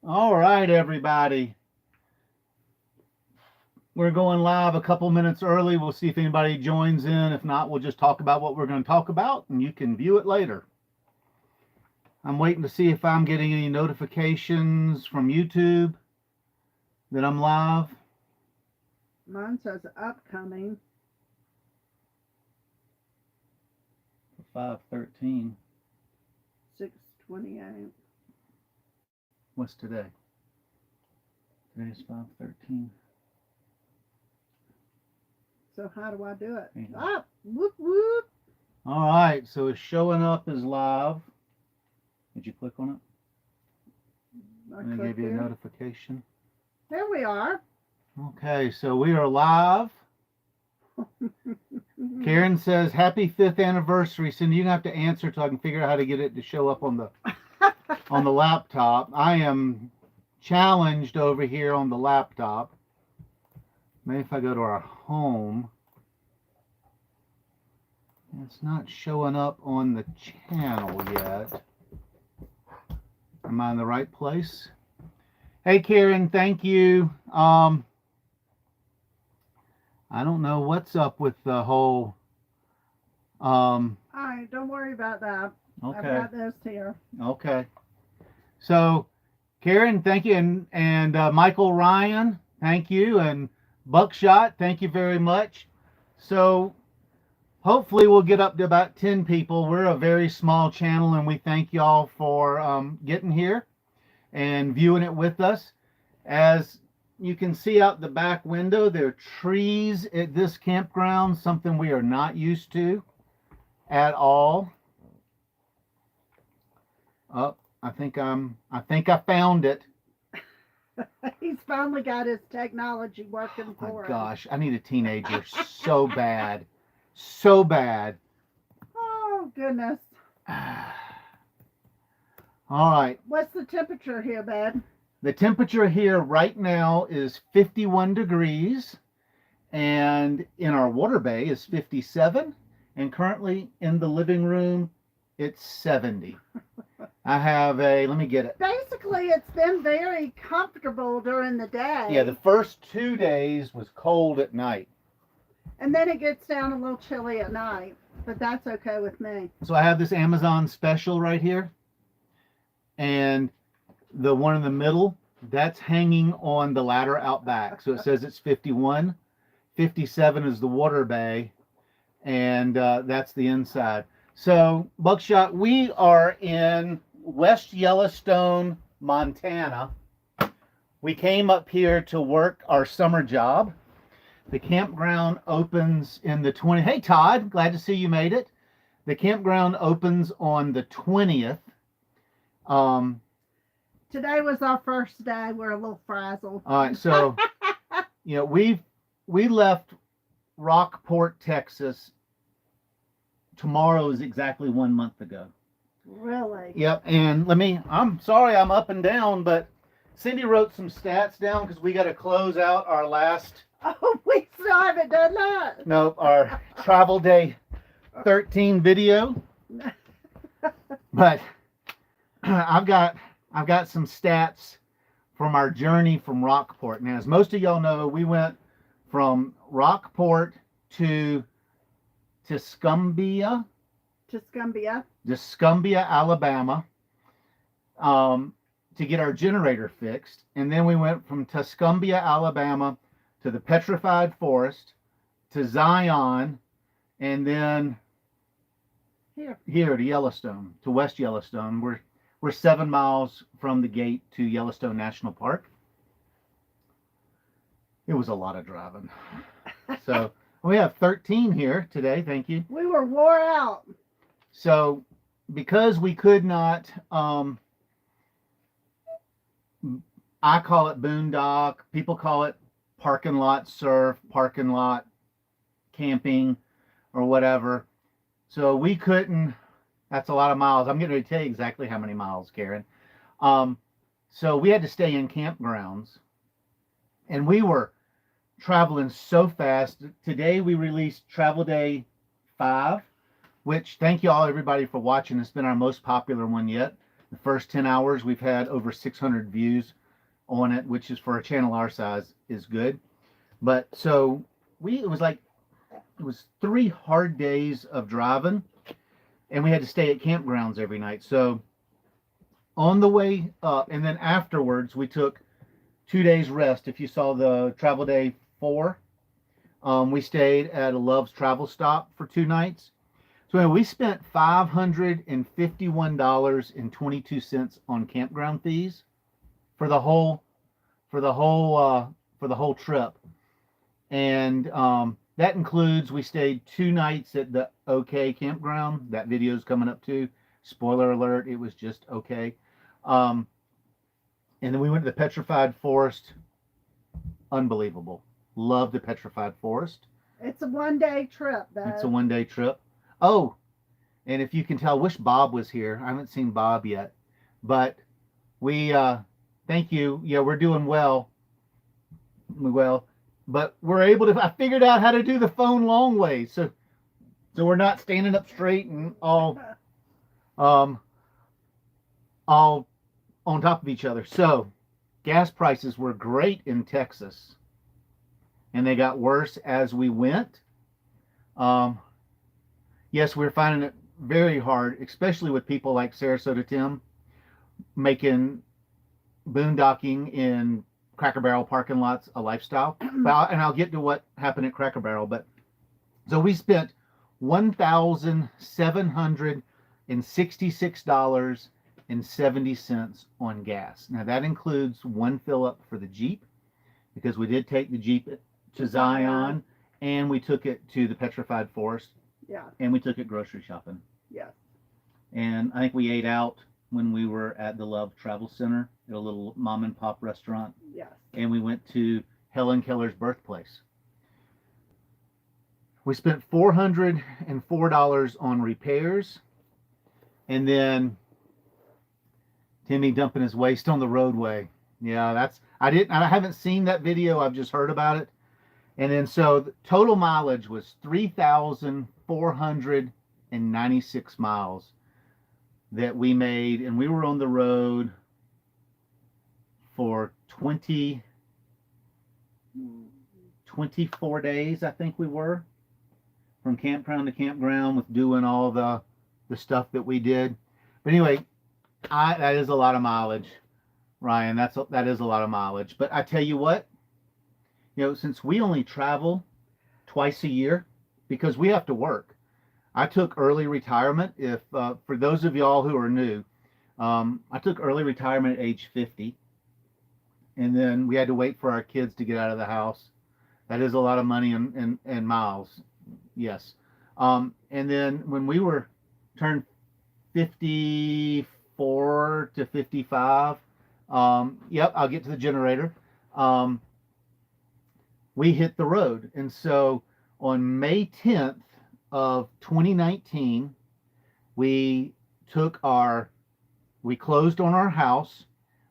All right, everybody. We're going live a couple minutes early. We'll see if anybody joins in. If not, we'll just talk about what we're going to talk about and you can view it later. I'm waiting to see if I'm getting any notifications from YouTube that I'm live. Mine says upcoming. 5:13. 6:28. What's today? Today's 5:13. So how do I do it? Yeah. Up, whoop whoop. All right, so it's showing up as live. Did you click on it? I And it click gave you a here. notification. There we are. Okay, so we are live. Karen says, "Happy 5th anniversary." Cindy, you have to answer so I can figure out how to get it to show up on the laptop. I am challenged over here on the laptop. Maybe if I go to our home, it's not showing up on the channel yet. Am I in the right place? Hey, Karen, thank you. I don't know what's up with the whole. All right, don't worry about that. I've Okay. got this here. Okay. So, Karen, thank you, and Michael Ryan, thank you, and Buckshot, thank you very much. So, hopefully, we'll get up to about 10 people. We're a very small channel, and we thank y'all for getting here and viewing it with us. As you can see out the back window, there are trees at this campground, something we are not used to at all. Oh, I think I found it. He's finally got his technology working Oh for my him. gosh, I need a teenager so bad. So bad. Oh goodness. All right. What's the temperature here, babe? The temperature here right now is 51 degrees, and in our water bay is 57, and currently in the living room it's 70. I have let me get it. Basically, it's been very comfortable during the day. Yeah, the first 2 days was cold at night. And then it gets down a little chilly at night, but that's okay with me. So I have this Amazon special right here, and the one in the middle, that's hanging on the ladder out back. So it says it's 51. 57 is the water bay, and that's the inside. So, Buckshot, we are in West Yellowstone, Montana. We came up here to work our summer job. The campground opens in the 20th. Hey, Todd, glad to see you made it. The campground opens on the 20th. Today was our first day. We're a little frazzled. All right, so we left Rockport, Texas. Tomorrow is exactly 1 month ago. Really? Yep, and I'm sorry I'm up and down, but Cindy wrote some stats down because we got to close out our last, Oh, we still haven't done that. no, our travel day 13 video. But I've got some stats from our journey from Rockport. Now, as most of y'all know, we went from Rockport to Tuscumbia, Alabama, to get our generator fixed. And then we went from Tuscumbia, Alabama to the Petrified Forest, to Zion, and then here to Yellowstone, to West Yellowstone. We're 7 miles from the gate to Yellowstone National Park. It was a lot of driving. So we have 13 here today. Thank you. We were wore out. So because we could not, I call it boondock. People call it parking lot surf, parking lot camping, or whatever. So we couldn't. That's a lot of miles. I'm getting ready to tell you exactly how many miles, Karen. So we had to stay in campgrounds, and we were traveling so fast. Today we released Travel Day 5, which thank you all everybody for watching. It's been our most popular one yet. The first 10 hours, we've had over 600 views on it, which is for a channel our size is good. But so it was 3 hard days of driving, and we had to stay at campgrounds every night. So on the way up, and then afterwards, we took 2 days rest. If you saw the travel day 4, we stayed at a Love's Travel Stop for 2 nights. So anyway, we spent $551.22 on campground fees for the whole trip, and that includes, we stayed 2 nights at the OK Campground. That video's coming up too. Spoiler alert, it was just okay. And then we went to the Petrified Forest. Unbelievable. Love the Petrified Forest. It's a 1-day trip, though. It's a 1-day trip. Oh, and if you can tell, wish Bob was here. I haven't seen Bob yet, but we thank you. Yeah, we're doing well. But we're able to. I figured out how to do the phone long way, so we're not standing up straight and all on top of each other. So gas prices were great in Texas, and they got worse as we went. Yes, we're finding it very hard, especially with people like Sarasota Tim making boondocking in Cracker Barrel parking lots a lifestyle. And I'll get to what happened at Cracker Barrel. But so we spent $1,766.70 on gas. Now that includes 1 fill up for the Jeep, because we did take the Jeep to Zion, and we took it to the Petrified Forest. Yeah. And we took it grocery shopping. Yes. And I think we ate out when we were at the Love Travel Center at a little mom and pop restaurant. Yes. And we went to Helen Keller's birthplace. We spent $404 on repairs, and then Timmy dumping his waste on the roadway. Yeah, I haven't seen that video. I've just heard about it. And then so the total mileage was 3,496 miles that we made, and we were on the road for 24 days, I think we were, from campground to campground, with doing all the stuff that we did. But anyway, that is a lot of mileage, Ryan. That is a lot of mileage. But I tell you what, since we only travel twice a year because we have to work, I took early retirement. If for those of y'all who are new, I took early retirement at age 50, and then we had to wait for our kids to get out of the house. That is a lot of money and miles. Yes. And then when we were turned 54 to 55, yep, I'll get to the generator. We hit the road. And so on May 10th of 2019, we closed on our house.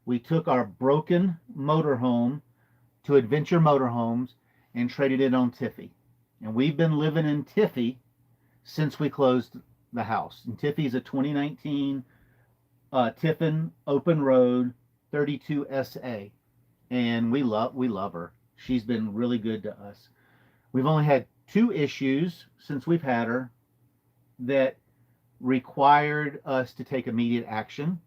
We took our broken motorhome to Adventure Motorhomes and traded it on Tiffy. And we've been living in Tiffy since we closed the house. And Tiffy is a 2019 Tiffin open road 32 SA. And we love her. She's been really good to us. We've only had 2 issues since we've had her that required us to take immediate action.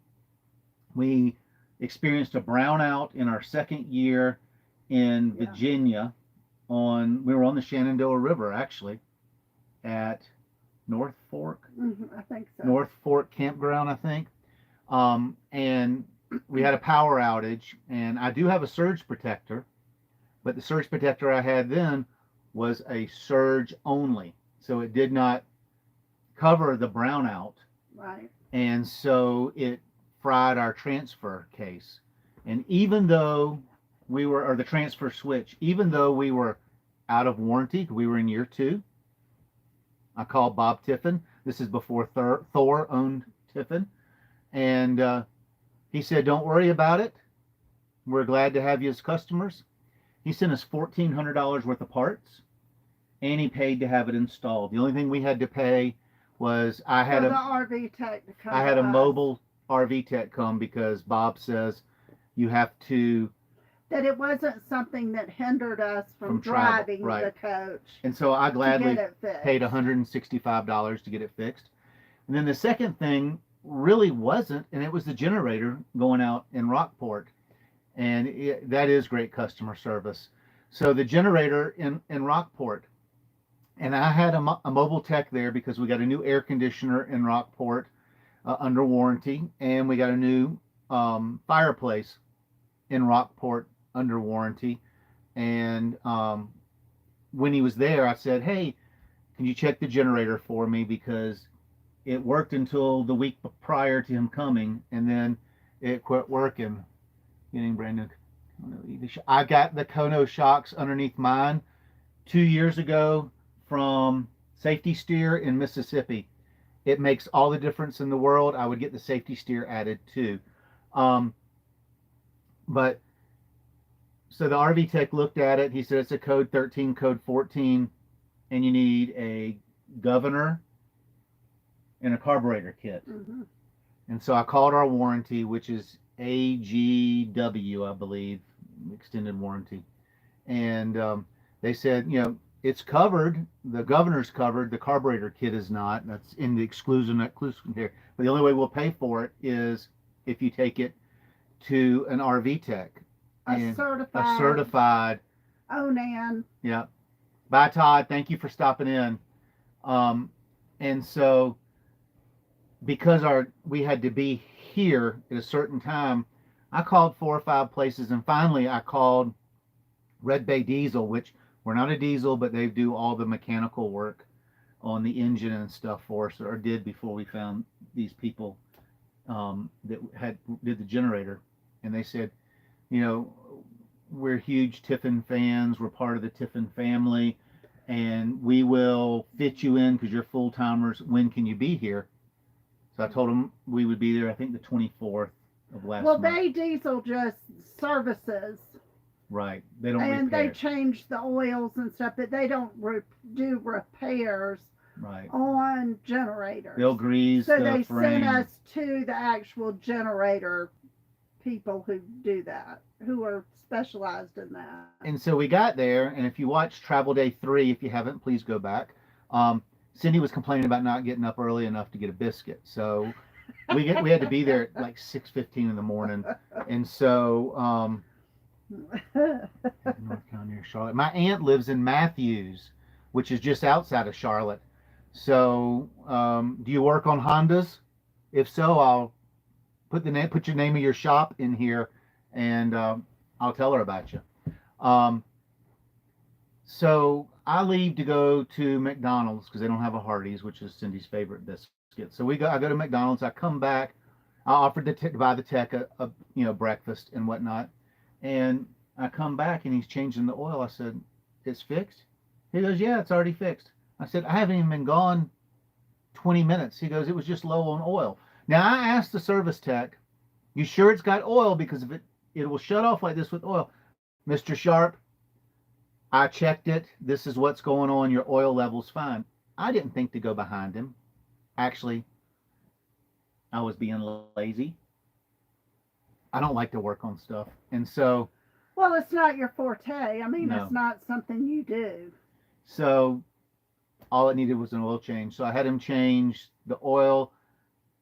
We experienced a brownout in our second year in Virginia. We were on the Shenandoah River, actually, at North Fork. I think so. North Fork Campground, I think. And we had a power outage, and I do have a surge protector, but the surge protector I had then was a surge only, so it did not cover the brownout. Right. And so it fried our transfer case. And even though the transfer switch, even though we were out of warranty, we were in year 2, I called Bob Tiffin. This is before Thor owned Tiffin. And he said, don't worry about it. We're glad to have you as customers. He sent us $1,400 worth of parts, and he paid to have it installed. The only thing we had to pay was I had the RV tech to come a mobile RV tech come because Bob says you have to. That it wasn't something that hindered us from travel, driving the right. coach And so I to gladly get it fixed. paid $165 to get it fixed. And then the second thing really wasn't, and it was the generator going out in Rockport. And that is great customer service. So the generator in Rockport, and I had a mobile tech there because we got a new air conditioner in Rockport under warranty, and we got a new fireplace in Rockport under warranty. And when he was there, I said, "Hey, can you check the generator for me because it worked until the week prior to him coming, and then it quit working." Getting brand new. I got the Kono shocks underneath mine 2 years ago from Safety Steer in Mississippi. It makes all the difference in the world. I would get the Safety Steer added too. Um, but so the RV tech looked at it. He said it's a code 13, code 14, and you need a governor and a carburetor kit. Mm-hmm. And so I called our warranty, which is AGW, I believe, extended warranty. And they said, it's covered. The governor's covered. The carburetor kit is not. That's in the exclusion here. But the only way we'll pay for it is if you take it to an RV tech. A certified. Onan. Yeah. Bye, Todd. Thank you for stopping in. And so because we had to be here at a certain time, I called 4 or 5 places, and finally I called Red Bay Diesel, which we're not a diesel, but they do all the mechanical work on the engine and stuff for us, or did before we found these people that did the generator. And they said, we're huge Tiffin fans. We're part of the Tiffin family, and we will fit you in because you're full timers. When can you be here? So I told them we would be there, I think, the 24th of last month. Bay Diesel just services. Right. They don't and repair. They change the oils and stuff, but they don't do repairs right. on generators. They'll grease so the they frame. sent us to the actual generator people who do that, who are specialized in that. And so we got there, and if you watch Travel Day 3, if you haven't, please go back. Cindy was complaining about not getting up early enough to get a biscuit. So we had to be there at like 6:15 in the morning. And so North Carolina near Charlotte. My aunt lives in Matthews, which is just outside of Charlotte. So do you work on Hondas? If so, I'll put your name of your shop in here, and I'll tell her about you. So I leave to go to McDonald's because they don't have a Hardee's, which is Cindy's favorite biscuit. So I go to McDonald's. I come back. I offered to buy the tech a breakfast and whatnot, and I come back and he's changing the oil. I said, "It's fixed?" He goes, "Yeah, it's already fixed." I said, "I haven't even been gone 20 minutes." He goes, "It was just low on oil." Now I asked the service tech, "You sure it's got oil? Because if it will shut off like this with oil." "Mr. Sharp, I checked it. This is what's going on. Your oil level's fine." I didn't think to go behind him. Actually, I was being lazy. I don't like to work on stuff. And so... Well, it's not your forte. I mean, no. It's not something you do. So all it needed was an oil change. So I had him change the oil,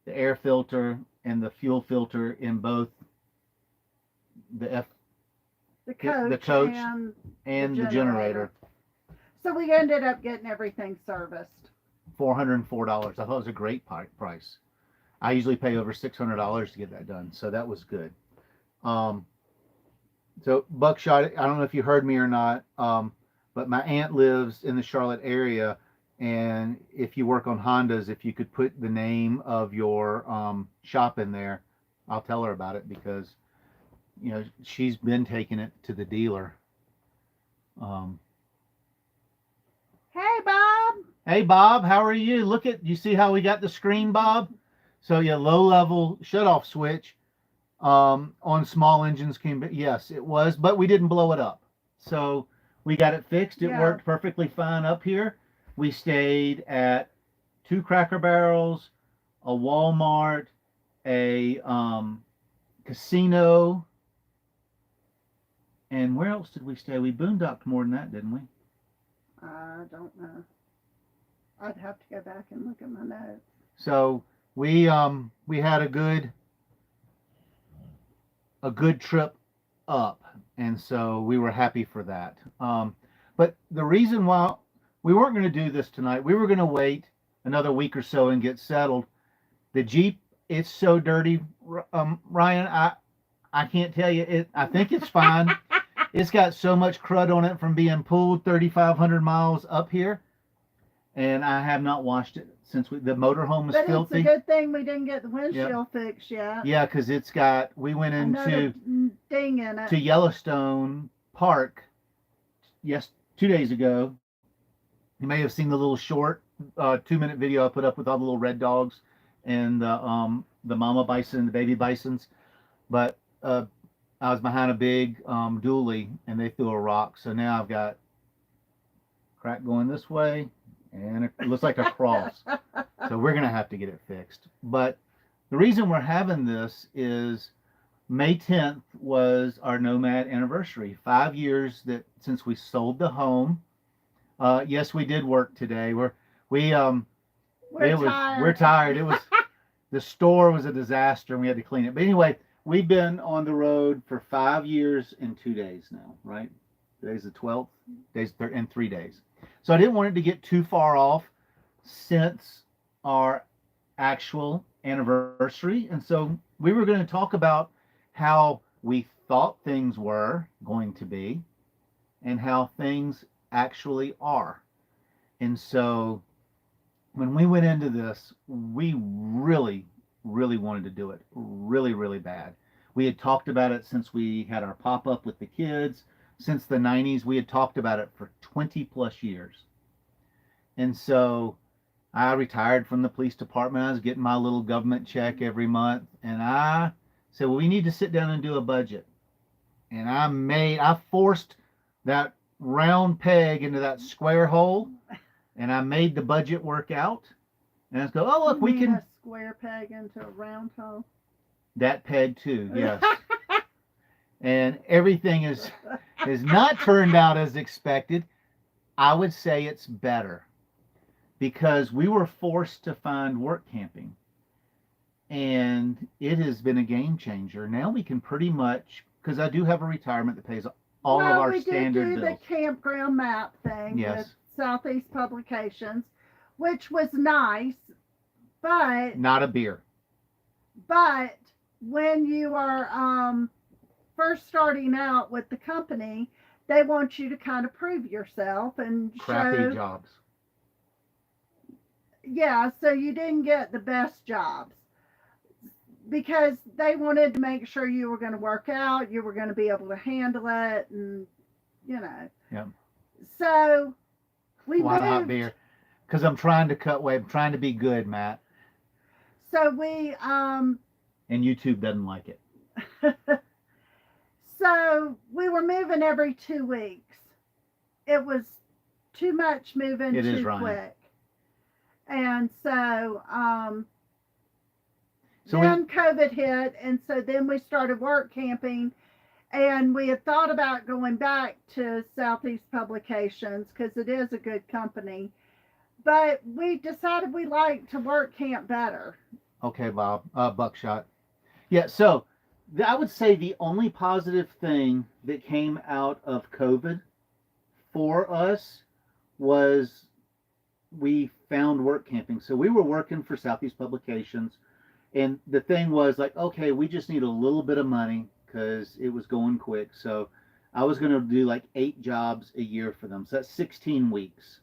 the air filter, and the fuel filter in both the coach and the generator. So we ended up getting everything serviced. $404. I thought it was a great price. I usually pay over $600 to get that done, so that was good. So Buckshot, I don't know if you heard me or not, but my aunt lives in the Charlotte area, and if you work on Hondas, if you could put the name of your shop in there, I'll tell her about it because she's been taking it to the dealer. Hey, Bob. Hey, Bob, how are you? You see how we got the screen, Bob? So yeah, low level shutoff switch on small engines yes, it was, but we didn't blow it up. So we got it fixed. It worked perfectly fine up here. We stayed at 2 Cracker Barrels, a Walmart, a casino, and where else did we stay? We boondocked more than that, didn't we? I don't know. I'd have to go back and look at my notes. So we had a good trip up, and so we were happy for that. But the reason why we weren't going to do this tonight, we were going to wait another week or so and get settled. The Jeep, it's so dirty, Ryan. I can't tell you. I think it's fine. It's got so much crud on it from being pulled 3,500 miles up here, and I have not washed it since the motorhome is But filthy. it's a good thing we didn't get the windshield fixed yet. Yeah, because it's got. We went Another ding in it. to Yellowstone Park, yes, 2 days ago. You may have seen the little short 2-minute video I put up with all the little red dogs and the mama bison and the baby bisons. But I was behind a big dually and they threw a rock. So now I've got crack going this way and it looks like a cross. So we're going to have to get it fixed. But the reason we're having this is May 10th was our Nomad anniversary. 5 years that since we sold the home. Yes, we did work today. We're tired. It was the store was a disaster and we had to clean it. But anyway, we've been on the road for 5 years and 2 days now, right? Today's the 12th, and 3 days. So I didn't want it to get too far off since our actual anniversary. And so we were going to talk about how we thought things were going to be and how things actually are. And so when we went into this, we really, really wanted to do it really, really bad. We had talked about it since we had our pop-up with the kids. Since the 90s, we had talked about it for 20 plus years. And so I retired from the police department. I was getting my little government check every month. And I said, well, we need to sit down and do a budget. And I forced that round peg into that square hole. And I made the budget work out. And I go, oh, look, we can. A square peg into a round hole. That peg too, yes. And everything has not turned out as expected. I would say it's better because we were forced to find work camping. And it has been a game changer. Now we can pretty much, because I do have a retirement that pays all of our standard bills. We did do the campground map thing with Southeast Publications, which was nice, but not a beer. But when you are first starting out with the company, they want you to kind of prove yourself and crappy jobs. Yeah, so you didn't get the best jobs because they wanted to make sure you were going to work out, you were going to be able to handle it, and you know. Yeah. So we why not beer? Because I'm trying to cut weight. I'm trying to be good, Matt. So we and YouTube doesn't like it. So we were moving every 2 weeks. It was too much moving too quick. And so then COVID hit, and so then we started work camping, and we had thought about going back to Southeast Publications because it is a good company, but we decided we liked to work camp better. Okay, Bob. Buckshot. Yeah, so I would say the only positive thing that came out of COVID for us was we found work camping. So we were working for Southeast Publications, and the thing was like, okay, we just need a little bit of money because it was going quick. So I was going to do like 8 jobs a year for them. So that's 16 weeks.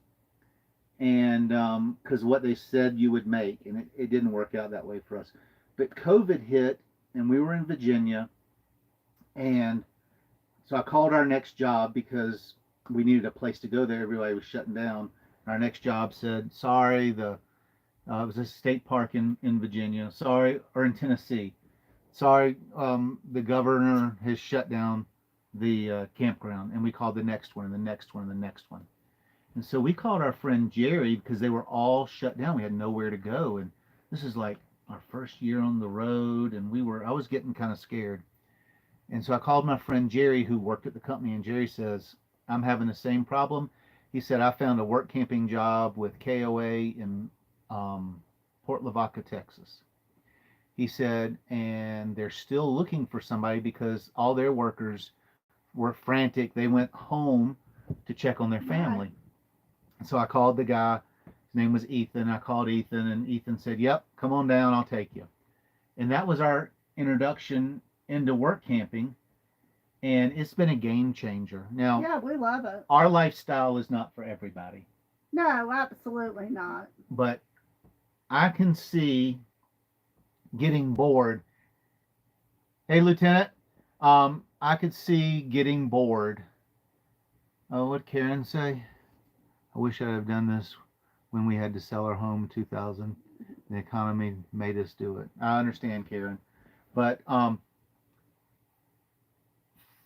And because what they said you would make, and it didn't work out that way for us. But COVID hit, and we were in Virginia, and so I called our next job because we needed a place to go there. Everybody was shutting down. Our next job said, sorry, it was a state park in Virginia, sorry, or in Tennessee. Sorry, the governor has shut down the campground. And we called the next one, and the next one, and the next one. And so we called our friend Jerry because they were all shut down. We had nowhere to go. And this is like our first year on the road, and I was getting kind of scared. And so I called my friend Jerry, who worked at the company, and Jerry says, I'm having the same problem. He said, I found a work camping job with KOA in Port Lavaca, Texas. He said, and they're still looking for somebody because all their workers were frantic. They went home to check on their family. Right. So I called the guy. His name was Ethan. I called Ethan, and Ethan said, yep, come on down. I'll take you. And that was our introduction into work camping. And it's been a game changer. Now, Yeah, we love it. our lifestyle is not for everybody, No, absolutely not. but I can see getting bored. Hey, Lieutenant, I could see getting bored. Oh, what'd Karen say? I wish I'd have done this when we had to sell our home in 2000. The economy made us do it. I understand, Karen. But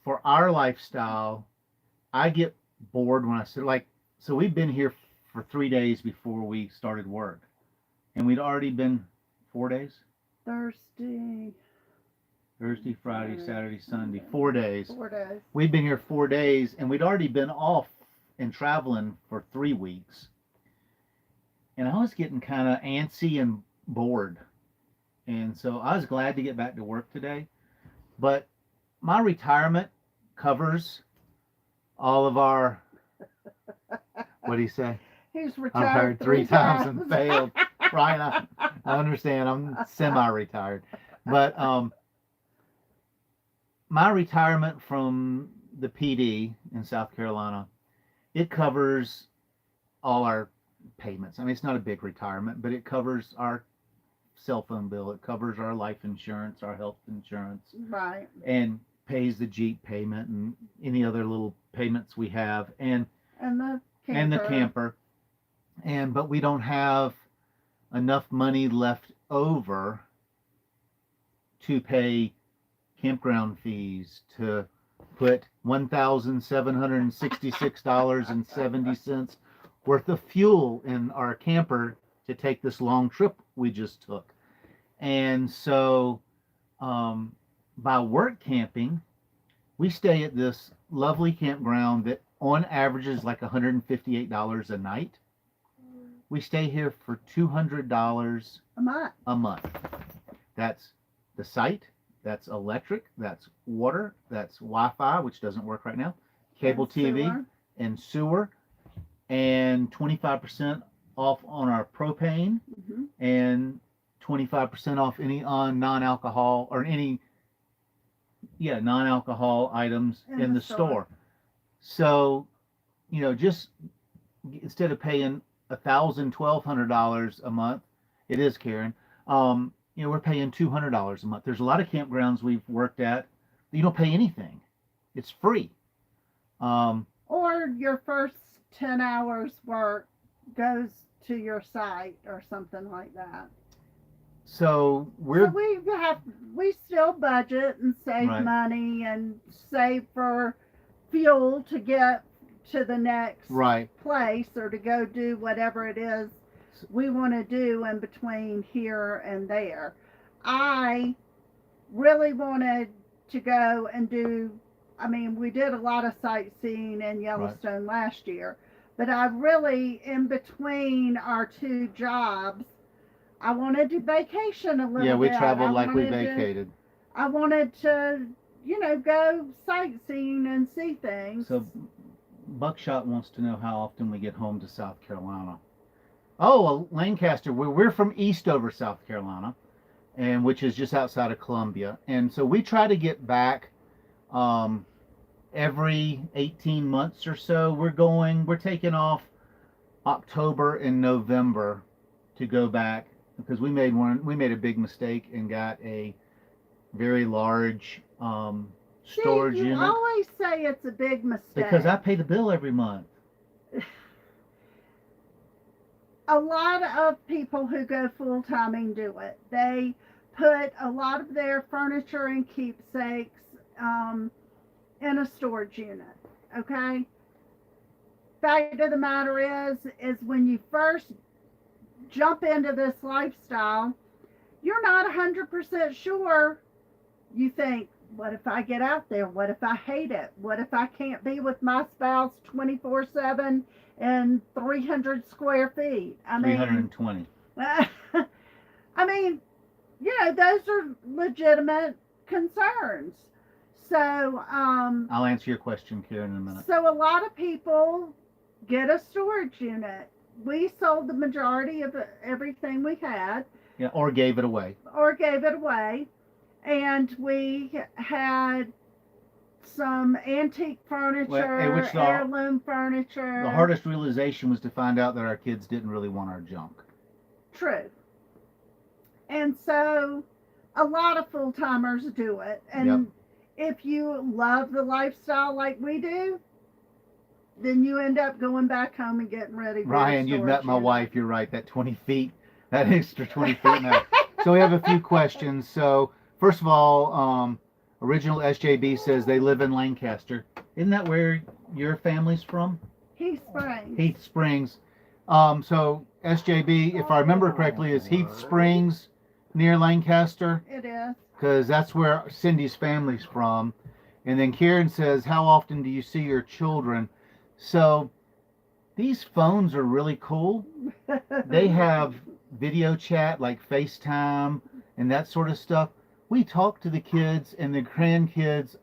for our lifestyle, I get bored when I sit like, so we've been here for 3 days before we started work. And we'd already been 4 days? Thursday. Thursday, Friday, Saturday, Sunday, 4 days. 4 days. We'd been here 4 days, and we'd already been off and traveling for 3 weeks. And I was getting kind of antsy and bored. And so I was glad to get back to work today. But my retirement covers all of our, what do you say? He's I'm retired retired 3 times and failed. Ryan, I understand. I'm semi-retired. But my retirement from the PD in South Carolina, it covers all our payments. I mean, it's not a big retirement, but it covers our cell phone bill. It covers our life insurance, our health insurance, Right. and pays the Jeep payment and any other little payments we have, and the camper. and the camper. But we don't have enough money left over to pay campground fees, to put $1,766.70 worth of fuel in our camper to take this long trip we just took. And so by work camping, we stay at this lovely campground that on average is like $158 a night. We stay here for $200 a month. That's the site, that's electric, that's water, that's Wi-Fi, which doesn't work right now, cable TV, Sewer. and sewer, and 25% off on our propane, Mhm. and 25% off any on non-alcohol or any non-alcohol items in the store. So, just instead of paying $1,000, $1,200 a month, it is, Karen. We're paying $200 a month. There's a lot of campgrounds we've worked at. You don't pay anything; it's free. Or your first 10 hours work goes to your site or something like that. So we still budget and save Right. money and save for fuel to get to the next right. place or to go do whatever it is we want to do in between here and there. I really wanted to go and we did a lot of sightseeing in Yellowstone last year, but I really, in between our two jobs, I wanted to vacation a little bit. Yeah, we traveled like we vacated. I wanted to, go sightseeing and see things. So Buckshot wants to know how often we get home to South Carolina. Oh, well, Lancaster, we're from Eastover, South Carolina, and which is just outside of Columbia. And so we try to get back every 18 months or so. We're taking off October and November to go back because we made a big mistake and got a very large storage you unit. You always say it's a big mistake. Because I pay the bill every month. A lot of people who go full-timing do it. They put a lot of their furniture and keepsakes in a storage unit, okay? Fact of the matter is when you first jump into this lifestyle, you're not 100% sure. You think, what if I get out there? What if I hate it? What if I can't be with my spouse 24/7 and 300 square feet? I mean, 320. I mean, those are legitimate concerns. So, I'll answer your question, Karen, in a minute. so a lot of people get a storage unit. We sold the majority of everything we had, Yeah, or gave it away. or gave it away, and we had some antique furniture, which heirloom furniture. The hardest realization was to find out that our kids didn't really want our junk. True. And so a lot of full timers do it. And if you love the lifestyle like we do, then you end up going back home and getting ready for Ryan, you've met my unit. wife. You're right. That 20 feet, that extra 20 feet now. So we have a few questions. So first of all, original SJB says they live in Lancaster. Isn't that where your family's from? Heath Springs. Heath Springs. So SJB, if I remember correctly, is Heath Springs near Lancaster? It is. Because that's where Cindy's family's from. And then Karen says, how often do you see your children? So these phones are really cool. They have video chat like FaceTime and that sort of stuff. We talk to the kids and the grandkids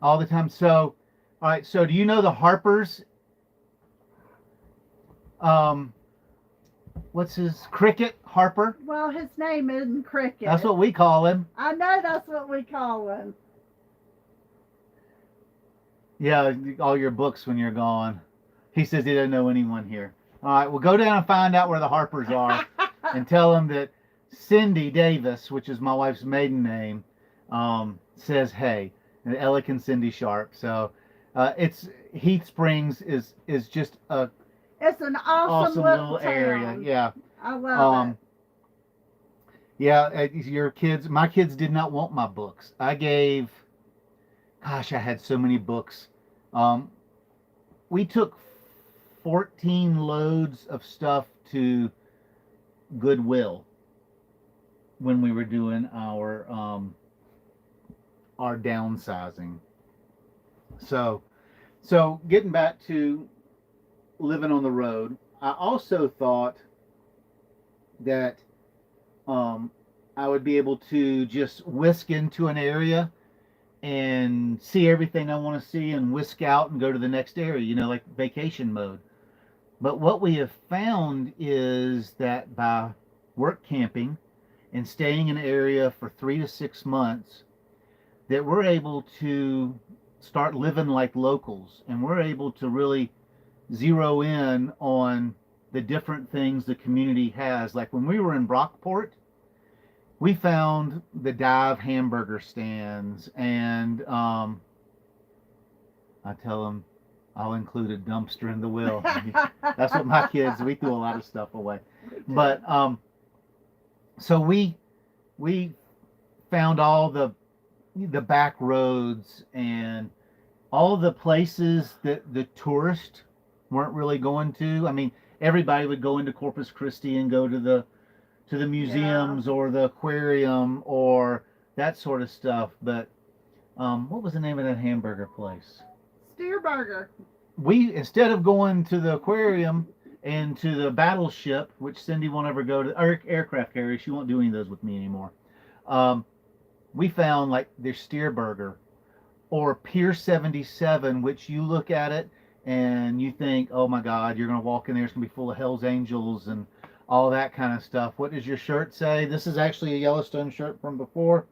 all the time. So, all right, so do you know the Harpers? What's his Cricket Harper? Well, his name isn't Cricket. That's what we call him. I know that's what we call him. Yeah, all your books when you're gone. He says he doesn't know anyone here. All right, well, go down and find out where the Harpers are and tell them that Cindy Davis, which is my wife's maiden name, says hey. And Alec and Cindy Sharp. So it's Heath Springs is just a It's an awesome little town. area. Yeah. I love it. Yeah, your kids, my kids did not want my books. I had so many books. We took 14 loads of stuff to Goodwill when we were doing our downsizing. So getting back to living on the road, I also thought that I would be able to just whisk into an area and see everything I want to see and whisk out and go to the next area, like vacation mode. But what we have found is that by work camping and staying in an area for 3 to 6 months, that we're able to start living like locals, and we're able to really zero in on the different things the community has. Like when we were in Brockport, we found the dive hamburger stands, and I tell them I'll include a dumpster in the will. That's what my kids, we threw a lot of stuff away. But so we found all the back roads and all the places that the tourists weren't really going to. I mean, everybody would go into Corpus Christi and go to the museums or the aquarium or that sort of stuff. But what was the name of that hamburger place? Steerburger. We, instead of going to the aquarium and to the battleship, which Cindy won't ever go to, or aircraft carrier, she won't do any of those with me anymore. We found like their Steerburger or Pier 77, which you look at it and you think, oh my God, you're going to walk in there, it's going to be full of Hell's Angels and all that kind of stuff. What does your shirt say? This is actually a Yellowstone shirt from before.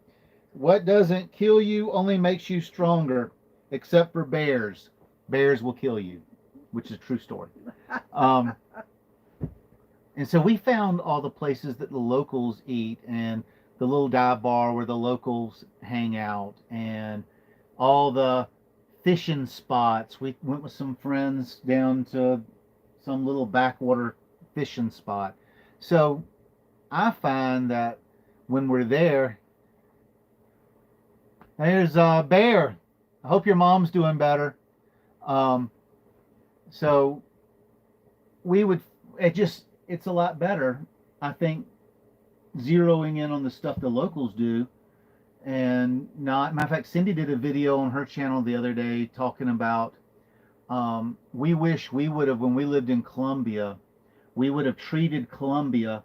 What doesn't kill you only makes you stronger, except for bears. Bears will kill you, which is a true story. And so we found all the places that the locals eat and the little dive bar where the locals hang out and all the fishing spots. We went with some friends down to some little backwater fishing spot. So I find that when we're there's Bear. I hope your mom's doing better. So it's a lot better, I think, zeroing in on the stuff the locals do, and not. Matter of fact, Cindy did a video on her channel the other day talking about. We wish we would have, when we lived in Columbia, we would have treated Columbia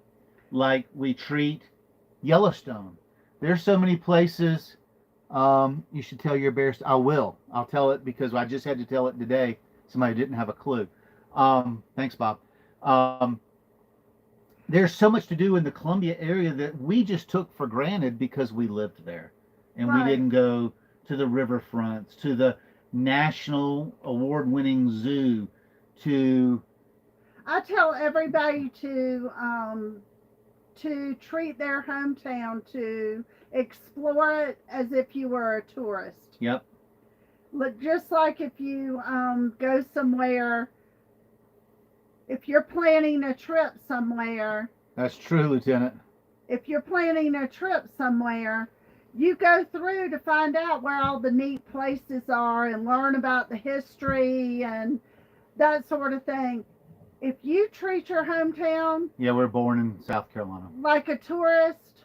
like we treat Yellowstone. There's so many places. You should tell your bears. I will. I'll tell it because I just had to tell it today. Somebody didn't have a clue. Thanks, Bob. There's so much to do in the Columbia area that we just took for granted because we lived there, and we Right. didn't go to the riverfronts, to the national award-winning zoo, to I tell everybody to treat their hometown, to explore it as if you were a tourist. yep, Look, just like if you go somewhere, if you're planning a trip somewhere, that's true, Lieutenant. if you're planning a trip somewhere, you go through to find out where all the neat places are and learn about the history and that sort of thing. If you treat your hometown Yeah, we're born in South Carolina. like a tourist,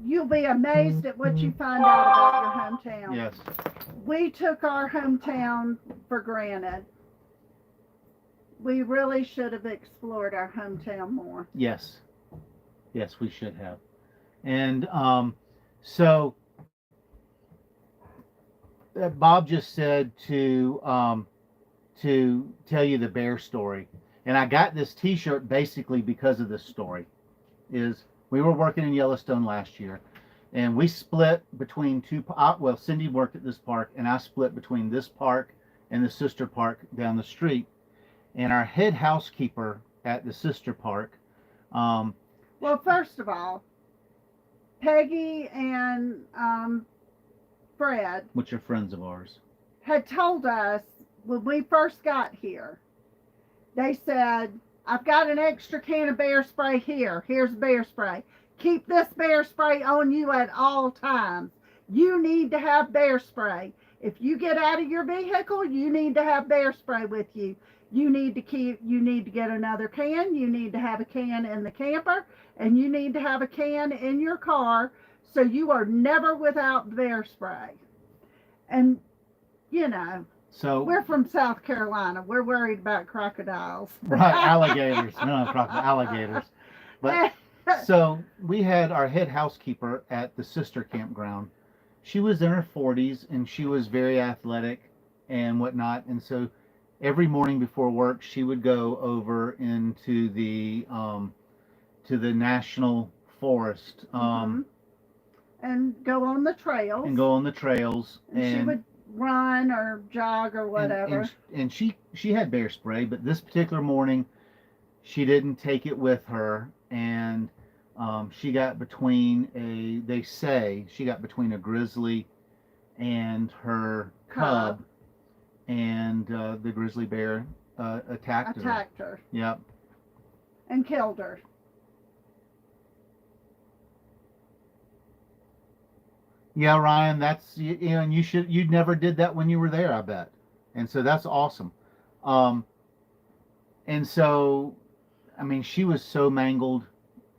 you'll be amazed at what you find out about your hometown. Yes. We took our hometown for granted. We really should have explored our hometown more. Yes. Yes, we should have. And so Bob just said to tell you the bear story, and I got this T-shirt basically because of this story. Is we were working in Yellowstone last year, and we split between two. Well, Cindy worked at this park, and I split between this park and the sister park down the street. And our head housekeeper at the sister park, Well, first of all, Peggy and Fred which are friends of ours. had told us when we first got here, they said, I've got an extra can of bear spray here. Here's bear spray. Keep this bear spray on you at all times. You need to have bear spray. If you get out of your vehicle, you need to have bear spray with you. You need to get another can. You need to have a can in the camper, and you need to have a can in your car so you are never without bear spray. And, you know, So we're from South Carolina. We're worried about crocodiles. right, alligators, no, alligators. But so we had our head housekeeper at the sister campground. She was in her 40s and she was very athletic and whatnot. And so every morning before work, she would go over into the to the national forest And go on the trails. and go on the trails. And she would run or jog or whatever. And she had bear spray, but this particular morning she didn't take it with her, and she got between they say she got between a grizzly and her cub, and the grizzly bear attacked her. Yep. And killed her. Yeah, Ryan, that's and you never did that when you were there, I bet. And so that's awesome. And so I mean, she was so mangled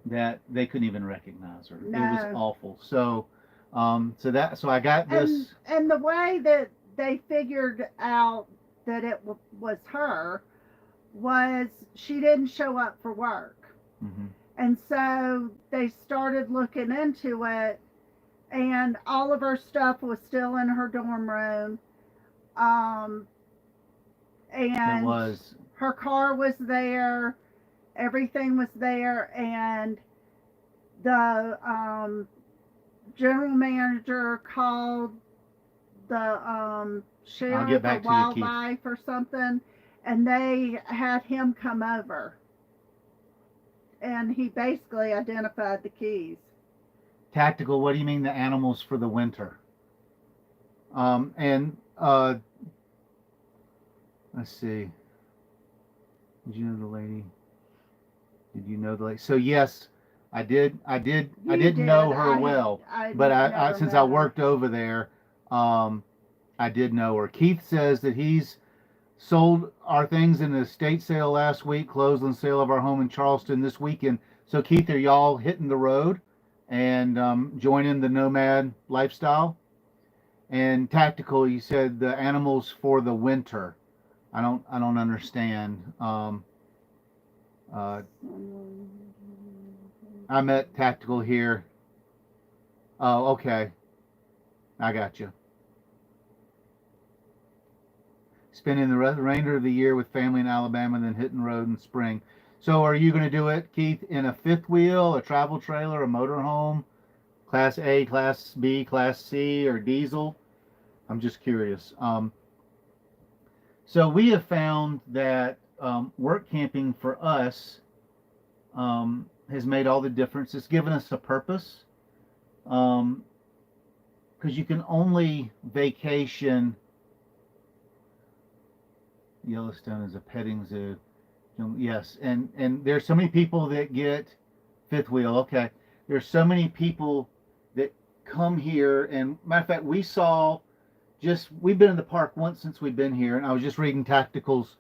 that they couldn't even recognize her. No. It was awful. So so I got this. And the way that they figured out that it was her was she didn't show up for work. Mm-hmm. And so they started looking into it, and all of her stuff was still in her dorm room. And It was. Her car was there, everything was there, and the general manager called the sheriff or wildlife or something, and they had him come over, and he basically identified the keys. Tactical, what do you mean the animals for the winter? Let's see. Did you know the lady? Did you know the lady? So yes, I did. I didn't know her well, but I since I worked over there, I did know her. Keith says that he's sold our things in the estate sale last week, closed on sale of our home in Charleston this weekend. So Keith, are y'all hitting the road and joining the Nomad lifestyle? And tactical, you said the animals for the winter. I don't understand. Uh, I met tactical here. Oh, okay. I got you. Spending the remainder of the year with family in Alabama, then hitting the road in spring. So, are you going to do it, Keith, in a fifth wheel, a travel trailer, a motorhome, Class A, Class B, Class C, or diesel? I'm just curious. So we have found that work camping for us has made all the difference. It's given us a purpose because you can only vacation. Yellowstone is a petting zoo. Yes, and there's so many people that get fifth wheel. Okay, there's so many people that come here, and matter of fact, we've been in the park once since we've been here, and I was just reading Tactical's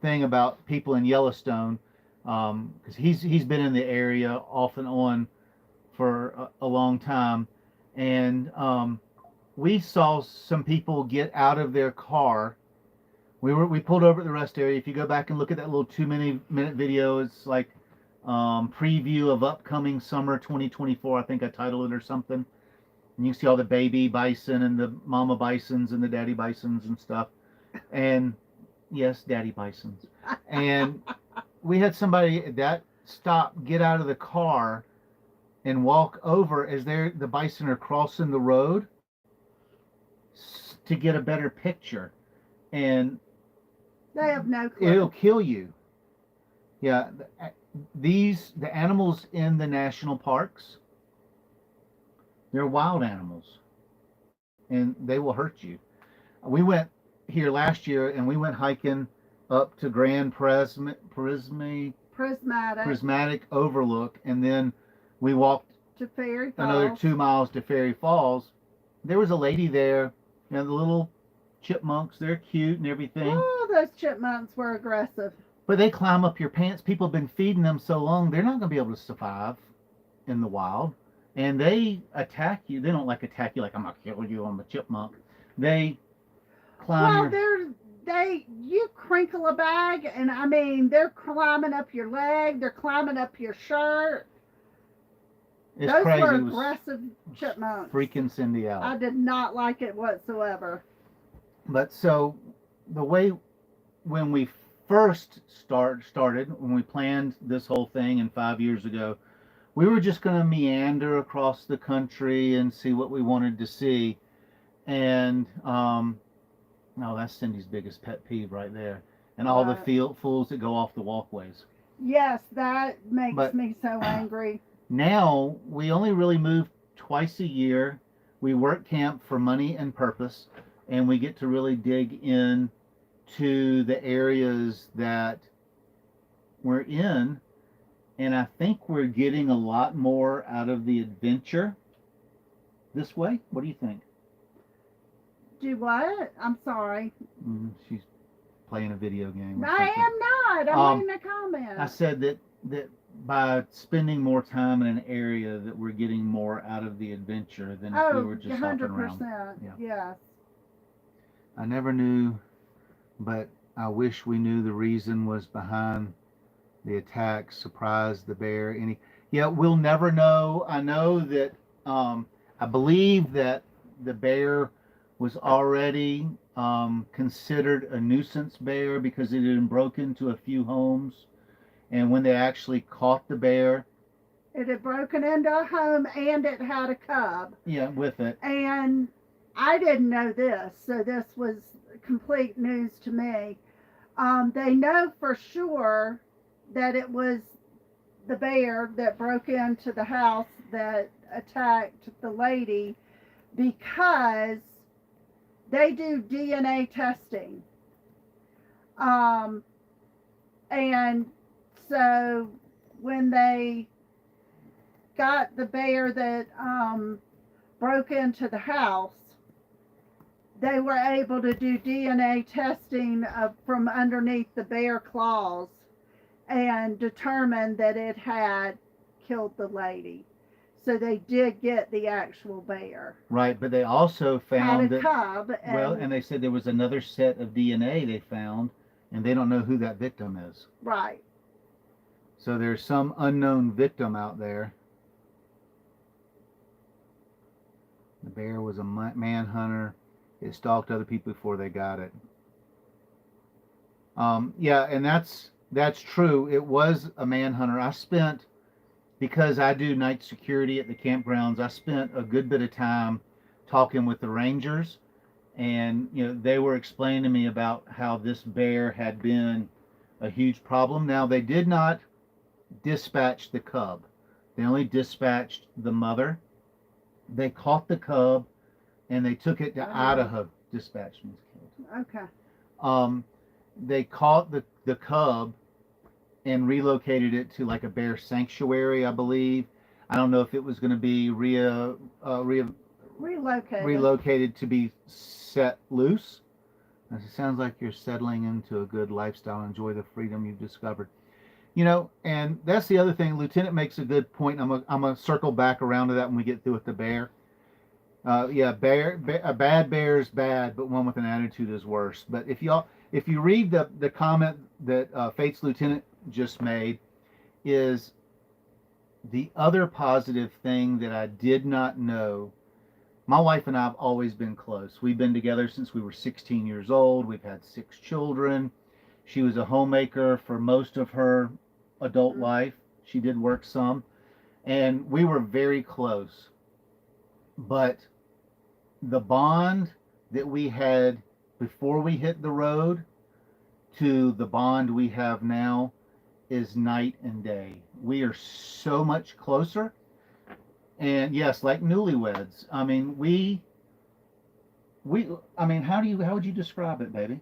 thing about people in Yellowstone because he's been in the area off and on for a long time, and we saw some people get out of their car. We pulled over at the rest area. If you go back and look at that little 2 minute video, it's like preview of upcoming summer 2024. I think I titled it or something. And you can see all the baby bison and the mama bisons and the daddy bisons and stuff. And yes, daddy bisons. And we had somebody at that stop get out of the car and walk over as the bison are crossing the road to get a better picture. And They have no clue. it'll kill you. Yeah, the animals in the national parks, they're wild animals, and they will hurt you. We went here last year, and we went hiking up to Grand Prismatic Overlook, and then we walked to Fairy Falls. another 2 miles to Fairy Falls. There was a lady there, the little chipmunks, they're cute and everything. Oh, those chipmunks were aggressive. But they climb up your pants. People have been feeding them so long, they're not going to be able to survive in the wild. And they attack you. They don't attack you like I'm going to kill you, I'm a chipmunk. They climb you crinkle a bag, and I mean, they're climbing up your leg, they're climbing up your shirt. It's Those crazy. were aggressive chipmunks. Freaking Cindy out. I did not like it whatsoever. But so the way when we first started, when we planned this whole thing and 5 years ago, we were just going to meander across the country and see what we wanted to see. And no, that's Cindy's biggest pet peeve right there. And all the fools that go off the walkways. Yes, that makes me so angry. Now we only really move twice a year. We work camp for money and purpose, and we get to really dig in to the areas that we're in. And I think we're getting a lot more out of the adventure this way. What do you think? Do what? I'm sorry. She's playing a video game. I am not. I'm making a comment. I said that by spending more time in an area that we're getting more out of the adventure than if we were just 100%. Hopping around. Yeah. Yes. I never knew, but I wish we knew the reason was behind the attack. Surprised the bear. We'll never know. I know that I believe that the bear was already considered a nuisance bear because it had broken into a few homes. And when they actually caught the bear, it had broken into a home and it had a cub. Yeah, with it. And I didn't know this, so this was complete news to me. They know for sure that it was the bear that broke into the house that attacked the lady because they do DNA testing. And so when they got the bear that broke into the house, they were able to do DNA testing from underneath the bear claws. and determined that it had killed the lady. So they did get the actual bear. Right, but they also Had found a that, cub, well, and they said there was another set of DNA they found, and they don't know who that victim is. right. So there's some unknown victim out there. The bear was a manhunter. It stalked other people before they got it. Yeah, and that's true. It was a manhunter. Because I do night security at the campgrounds, I spent a good bit of time talking with the rangers, and they were explaining to me about how this bear had been a huge problem. Now, they did not dispatch the cub. They only dispatched the mother. They caught the cub and they took it to Idaho. Dispatched means killed. Okay. They caught the cub and relocated it to like a bear sanctuary, I believe. I don't know if it was going to be relocated to be set loose. It sounds like you're settling into a good lifestyle. Enjoy the freedom you've discovered. And that's the other thing. Lieutenant makes a good point. I'm gonna circle back around to that when we get through with the bear. Yeah, a bad bear is bad, but one with an attitude is worse. But if you read the comment that Fate's Lieutenant just made, is the other positive thing that I did not know. My wife and I have always been close. We've been together since we were 16 years old. We've had 6 children. She was a homemaker for most of her adult life. She did work some, and we were very close. But the bond that we had before we hit the road to the bond we have now is night and day. We are so much closer. And yes, like newlyweds. I mean, how would you describe it, baby?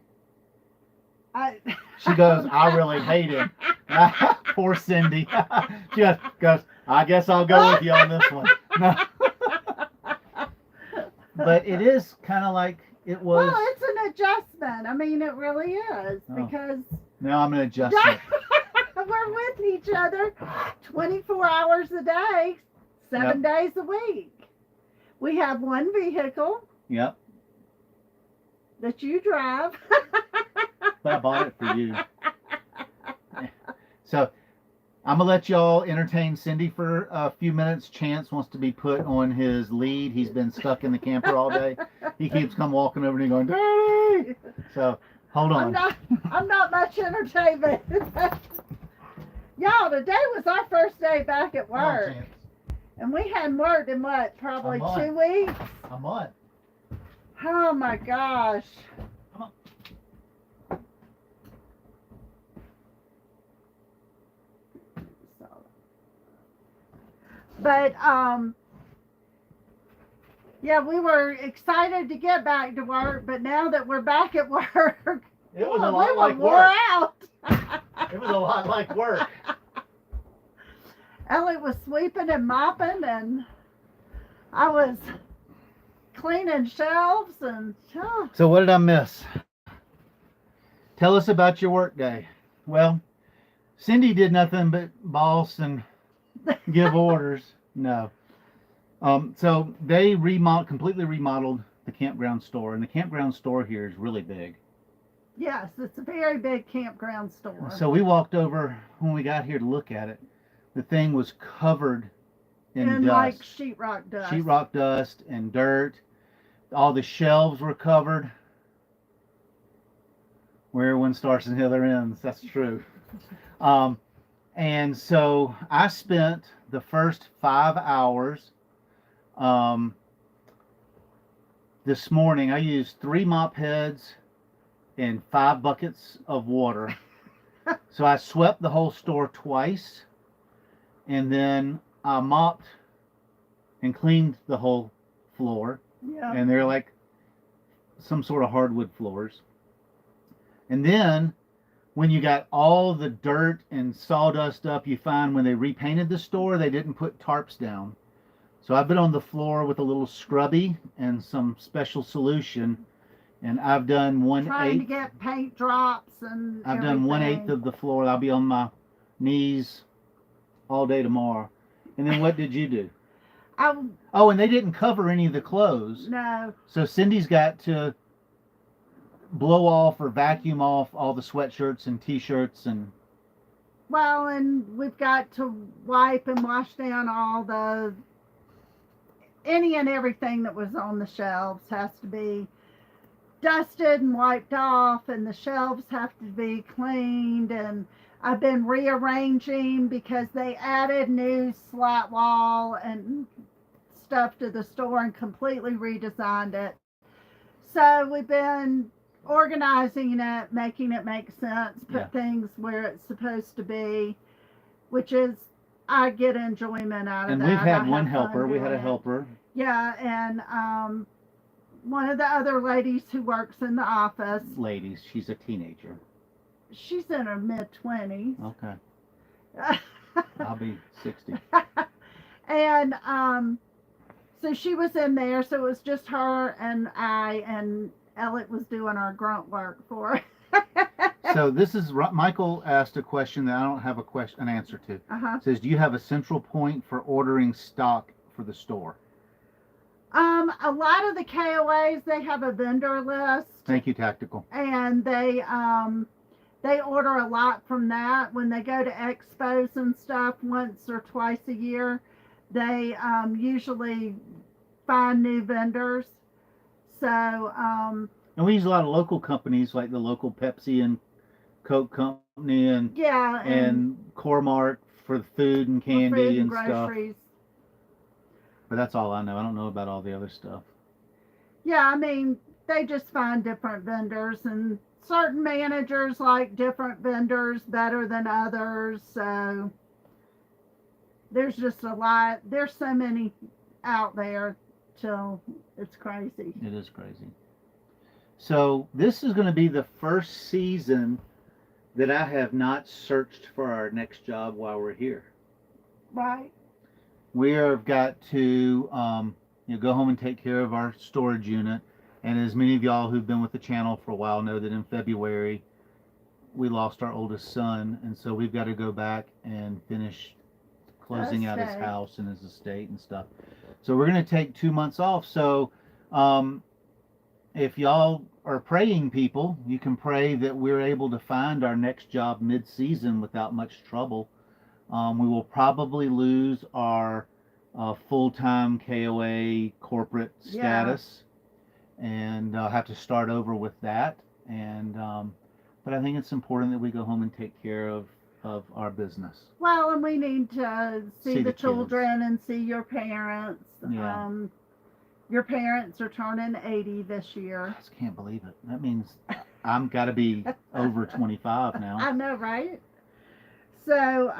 She goes, I really hate him. Poor Cindy. She goes, I guess I'll go with you on this one. No. But it is kind of like it was. Well, it's an adjustment. I mean, it really is, because now I'm an adjustment. we're with each other 24 hours a day, 7 days a week. We have one vehicle. Yep. That you drive. But I bought it for you. So I'm going to let y'all entertain Cindy for a few minutes. Chance wants to be put on his lead. He's been stuck in the camper all day. He keeps come walking over to me going, Daddy! So hold on. I'm not much entertainment. Y'all, today was our first day back at work. And we hadn't worked in what, probably 2 weeks? A month. Oh my gosh. Come on. But yeah, we were excited to get back to work, but now that we're back at work, it was a lot like work. Out. It was a lot like work. Ellie was sweeping and mopping, and I was cleaning shelves and. Oh. So what did I miss? Tell us about your work day. Well, Cindy did nothing but boss and give orders. No. So they completely remodeled the campground store, and the campground store here is really big. Yes, it's a very big campground store. So we walked over when we got here to look at it. The thing was covered in dust. Like sheetrock dust. Sheetrock dust and dirt. All the shelves were covered. Where one starts and the other ends. That's true. And so I spent the first 5 hours this morning. I used 3 mop heads and 5 buckets of water. So I swept the whole store twice, and then I mopped and cleaned the whole floor. Yeah. And they're like some sort of hardwood floors. And then when you got all the dirt and sawdust up, you find when they repainted the store, they didn't put tarps down. So I've been on the floor with a little scrubby and some special solution, and I've done 1/8. Trying to get paint drops and I've done 1/8 of the floor. I'll be on my knees all day tomorrow. And then what did you do? I Oh, and they didn't cover any of the clothes. no. So Cindy's got to blow off or vacuum off all the sweatshirts and t-shirts and Well, and we've got to wipe and wash down all the any and everything that was on the shelves has to be dusted and wiped off, and the shelves have to be cleaned. And I've been rearranging because they added new slat wall and stuff to the store and completely redesigned it. So we've been organizing it, making it make sense, put Yeah. things where it's supposed to be, which is I get enjoyment out of and that. we've I had one have fun helper. We had doing a it. helper. Yeah, and one of the other ladies who works in the office, Ladies, she's a teenager. she's in her mid-20s. Okay. I'll be 60. And so she was in there, so it was just her and I, and Elliot was doing our grunt work for her. So this is Michael asked a question that I don't have an answer to. Uh-huh. It says, do you have a central point for ordering stock for the store? A lot of the KOAs, they have a vendor list. Thank you, Tactical. And they order a lot from that. When they go to expos and stuff once or twice a year, they usually find new vendors. So And we use a lot of local companies like the local Pepsi and Coke company and yeah, and Core-Mark for food and candy food and groceries. stuff. But that's all I know. I don't know about all the other stuff. Yeah, I mean, they just find different vendors, and certain managers like different vendors better than others. So there's just a lot. There's so many out there till it's crazy. It is crazy. So this is going to be the first season that I have not searched for our next job while we're here. Right. We have got to go home and take care of our storage unit. And as many of y'all who've been with the channel for a while know that in February we lost our oldest son, and so we've got to go back and finish closing out his house and his estate and stuff. So we're going to take 2 months off. So if y'all are praying people, you can pray that we're able to find our next job mid-season without much trouble. We will probably lose our full-time KOA corporate status, and have to start over with that. And but I think it's important that we go home and take care of our business. Well, and we need to see the children and see your parents. Yeah. Your parents are turning 80 this year. I just can't believe it. That means I'm got to be over 25 now. I know, right? So,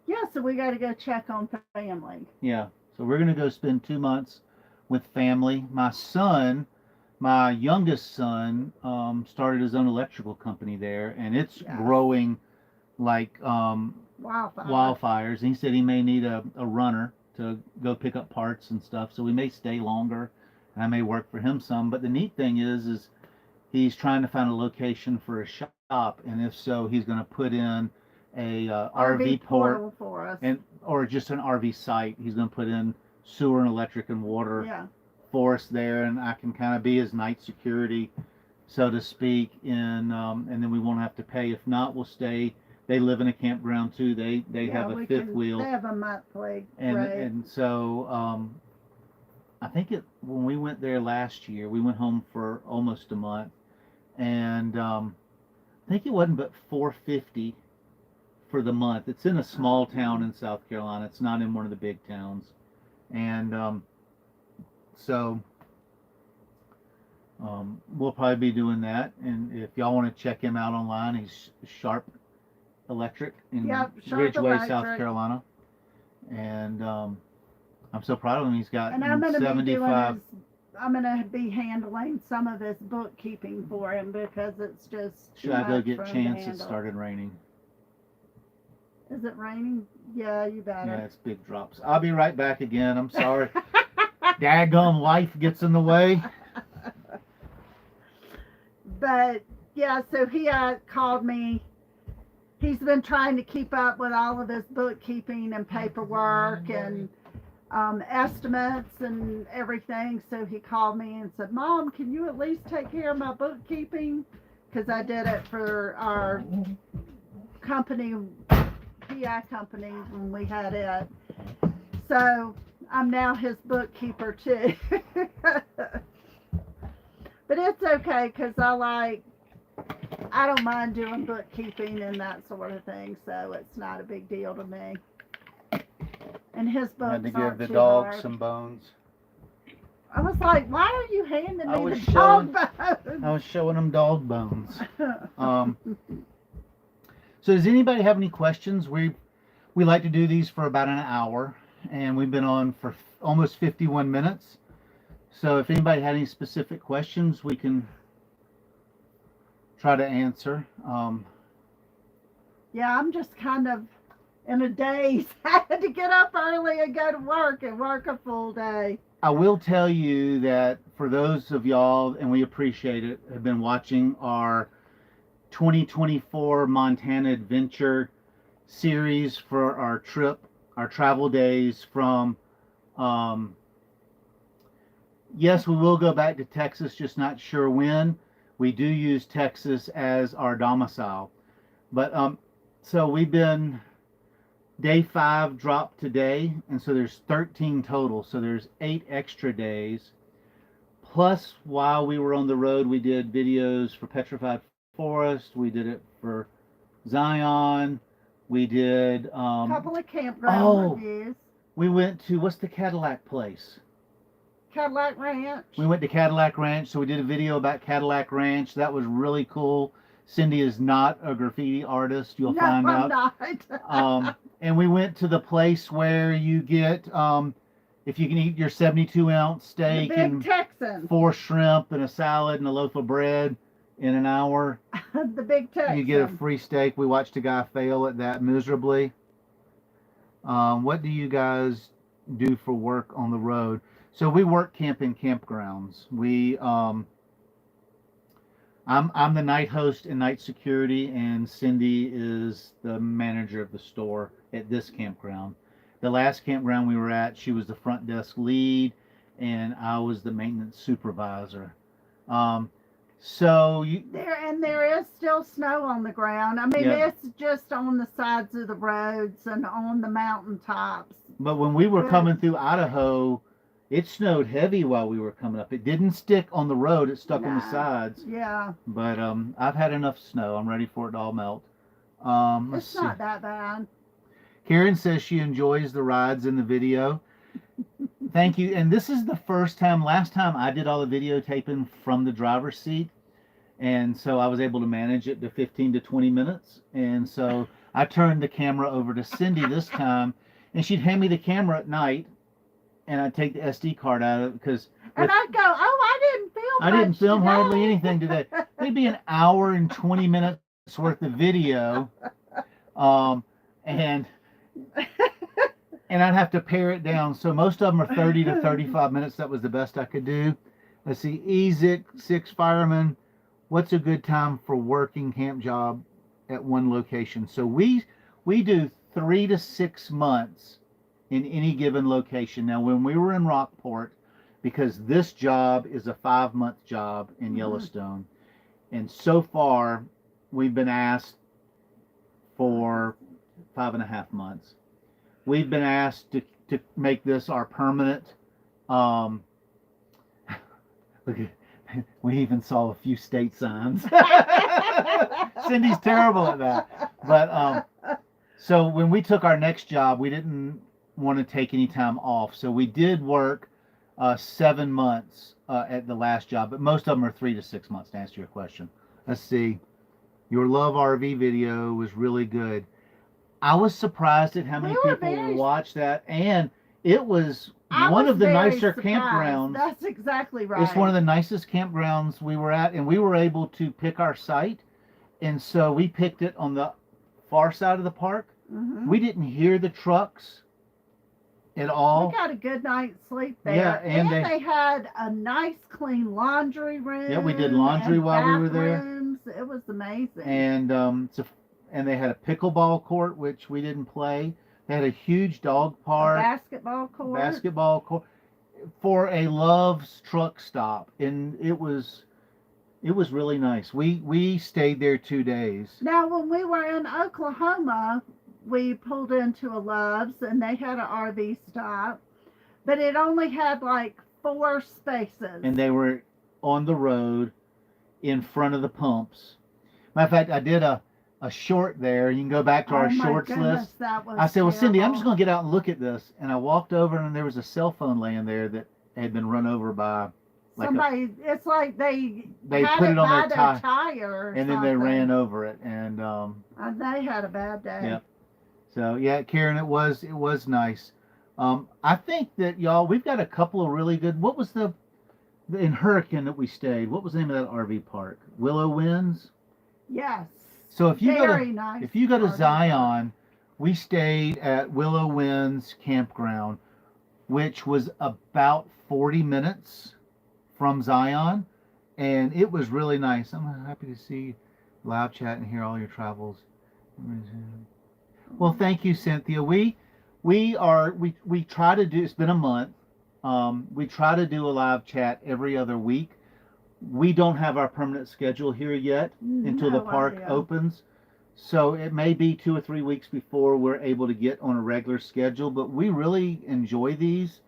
yeah, so we got to go check on family. Yeah. So we're going to go spend 2 months with family. My son, my youngest son, started his own electrical company there, and it's growing like wildfires. And he said he may need a runner to go pick up parts and stuff, so we may stay longer, and I may work for him some. But the neat thing is he's trying to find a location for a shop, and if so, he's going to put in a RV port for us, or just an RV site. He's going to put in sewer and electric and water for us there, and I can kind of be his night security, so to speak. And then we won't have to pay. If not, we'll stay. They live in a campground too. They have a fifth wheel. They have a monthly and rate. And so I think when we went there last year, we went home for almost a month, and I think it wasn't but $450 for the month. It's in a small town in South Carolina. It's not in one of the big towns, and so we'll probably be doing that. And if y'all want to check him out online, he's Sharp Electric in Ridgeway, South Carolina. And I'm so proud of him. He's got 75. I'm going to be handling some of his bookkeeping for him because it's just Should I go get Chance? It started raining. Is it raining? Yeah, you better. Yeah, it's big drops. I'll be right back again. I'm sorry. Daggum life gets in the way. But yeah, so he called me he's been trying to keep up with all of his bookkeeping and paperwork and estimates and everything. So he called me and said, "Mom, can you at least take care of my bookkeeping?" Because I did it for our company, PI company, when we had it. So I'm now his bookkeeper too. But it's okay because I don't mind doing bookkeeping and that sort of thing, so it's not a big deal to me. And his books Had to give aren't the too dog hard. some bones. I was like, why are you handing I me was the dog I bones? was showing him dog bones. So does anybody have any questions? We like to do these for about an hour, and we've been on for almost 51 minutes. So if anybody had any specific questions, we can try to answer. Yeah, I'm just kind of in a daze. I had to get up early and go to work and work a full day. I will tell you that for those of y'all, and we appreciate it, have been watching our 2024 Montana Adventure series for our trip, our travel days from, yes, we will go back to Texas, just not sure when. We do use Texas as our domicile. But so we've been, day 5 dropped today, and so there's 13 total. So there's 8 extra days. Plus, while we were on the road, we did videos for Petrified Forest. We did it for Zion. We did A couple of campground reviews. we went to, what's the Cadillac place? Cadillac Ranch. We went to Cadillac Ranch, so we did a video about Cadillac Ranch. That was really cool. Cindy is not a graffiti artist. You'll No, find I'm out. not. And we went to the place where you get, if you can eat your 72-ounce The steak Big and Texan. 4 shrimp and a salad and a loaf of bread in an hour, The Big Texan. you get a free steak. We watched a guy fail at that miserably. What do you guys do for work on the road? So we work camping campgrounds. I'm the night host and night security, and Cindy is the manager of the store at this campground. The last campground we were at, she was the front desk lead, and I was the maintenance supervisor. There is still snow on the ground. I mean, Yeah. it's just on the sides of the roads and on the mountaintops. But when we were Good. coming through Idaho, it snowed heavy while we were coming up. It didn't stick on the road; it stuck on the No. sides. Yeah, But I've had enough snow. I'm ready for it to all melt. Let's it's see. not that bad. Karen says she enjoys the rides in the video. Thank you. And this is the first time. Last time I did all the videotaping from the driver's seat, and so I was able to manage it to 15 to 20 minutes. And so I turned the camera over to Cindy this time, and she'd hand me the camera at night, and I'd take the SD card out of it because And I'd go, oh, I didn't film today. hardly anything today. It'd be an hour and 20 minutes worth of video, and I'd have to pare it down. So most of them are 30 to 35 minutes. That was the best I could do. Let's see, Ezik, 6 Fireman. What's a good time for working camp job at one location? So we do 3 to 6 months in any given location. Now, when we were in Rockport, because this job is a 5-month job in Yellowstone, and so far we've been asked for 5.5 months. We've been asked to make this our permanent. Look at, we even saw a few state signs. Cindy's terrible at that. But so when we took our next job, we didn't want to take any time off. So we did work 7 months at the last job, but most of them are 3 to 6 months, to answer your question. Let's see. Your Love RV video was really good. I was surprised at how many people watched that, and it was one of the nicer campgrounds. That's exactly right. It's one of the nicest campgrounds we were at, and we were able to pick our site, and so we picked it on the far side of the park. Mm-hmm. We didn't hear the trucks at all. We got a good night's sleep there. Yeah, and they had a nice clean laundry room. Yeah, we did laundry while we were there. It was amazing. And and they had a pickleball court, which we didn't play. They had a huge dog A park, basketball court. for a Love's truck stop, and it was really nice. We stayed there 2 days. Now, when we were in Oklahoma, we pulled into a Love's and they had an RV stop, but it only had like 4 spaces. And they were on the road in front of the pumps. Matter of fact, I did a short there. You can go back to our Oh my shorts goodness, list. that was I said, well, Cindy, I'm just terrible. going to get out and look at this. And I walked over, and there was a cell phone laying there that had been run over by Somebody, it's like they had put it on by their tire or and then something. they ran over it. And They had a bad day. yeah. So yeah, Karen, it was nice. I think that y'all, we've got a couple of really good. What was in Hurricane that we stayed? What was the name of that RV park? Willow Winds. Yes. So if you Very nice. if you go to RV Zion, we stayed at Willow Winds Campground, which was about 40 minutes from Zion, and it was really nice. I'm happy to see live chat and hear all your travels. Well, thank you, Cynthia. We try to do. It's been a month. We try to do a live chat every other week. We don't have our permanent schedule here yet until the No park idea. opens. So it may be 2 or 3 weeks before we're able to get on a regular schedule, but we really enjoy these.